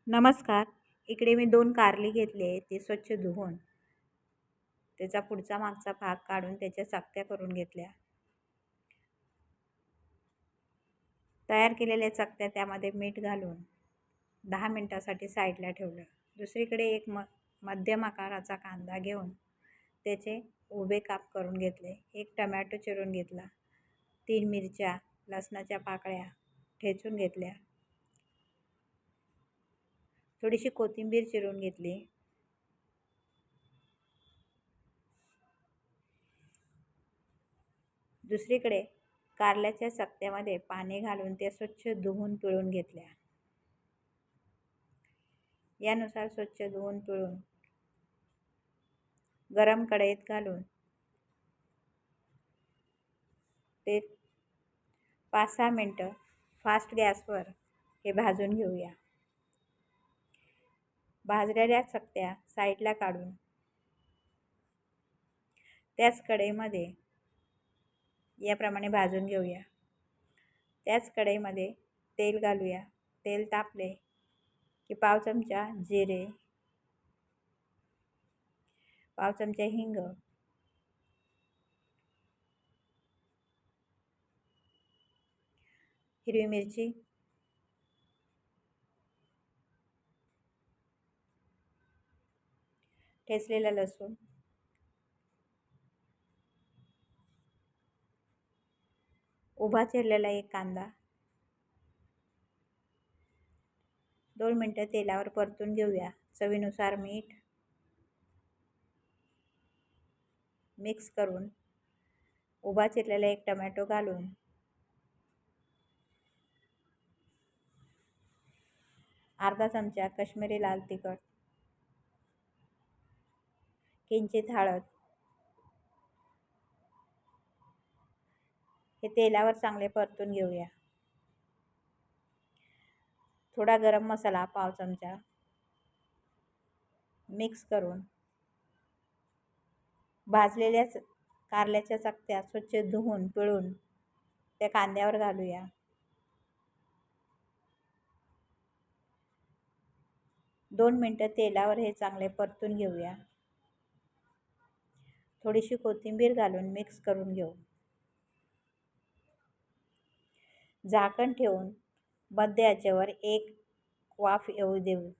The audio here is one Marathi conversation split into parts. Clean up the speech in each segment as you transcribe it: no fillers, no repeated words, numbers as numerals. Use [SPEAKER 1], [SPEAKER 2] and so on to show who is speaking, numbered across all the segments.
[SPEAKER 1] नमस्कार. इकडे मी 2 कारली घेतली आहे. ती स्वच्छ धुवून त्याचा पुढचा मागचा भाग काढून त्याच्या चकत्या करून घेतल्या. तयार केलेल्या चकत्या त्यामध्ये मीठ घालून 10 मिनिटासाठी साईडला ठेवलं. दुसरीकडे एक मध्यम आकाराचा कांदा घेऊन त्याचे उभे काप करून घेतले. 1 टमॅटो चिरून घेतला. 3 मिरच्या, लसणाच्या पाकळ्या ठेचून घेतल्या. थोडीशी कोथिंबीर चिरून घेतली. दुसरीकडे कारल्याच्या चकत्यामध्ये पाणी घालून ते स्वच्छ धुवून पिळून घेतल्या. यानुसार स्वच्छ धुवून पिळून गरम कढईत घालून ते 5-6 मिनटं फास्ट गॅसवर हे भाजून घेऊया. भाजलेल्या चकत्या साईडला काढून त्याच कढईमध्ये याप्रमाणे भाजून घेऊया. त्याच कढईमध्ये तेल घालूया. तेल तापले की पाव चमचा जिरे, पाव चमचा हिंग, हिरवी मिरची, ठेचलेला लसूण, उभा चिरलेला एक कांदा 2 मिनटं तेलावर परतून घेऊया. चवीनुसार मीठ मिक्स करून उभा चिरलेला एक टमॅटो घालून अर्धा चमचा काश्मीरी लाल तिखट, किंचित हळद हे तेलावर चांगले परतून घेऊया. थोडा गरम मसाला पाव चमचा मिक्स करून भाजलेल्या कारल्याच्या चकत्या स्वच्छ धुवून पिळून त्या कांद्यावर घालूया. 2 मिनटं तेलावर हे चांगले परतून घेऊया. थोडीशी कोथिंबीर घालून मिक्स करून घेऊ. झाकण ठेवून मध्य आचेवर एक वाफ येऊ देऊ.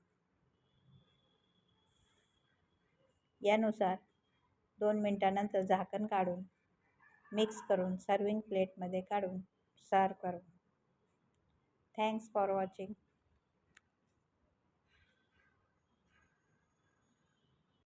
[SPEAKER 1] यानुसार 2 मिनिटांनंतर झाकण काढून मिक्स करून सर्विंग प्लेटमध्ये काढून सर्व करू. Thanks for watching.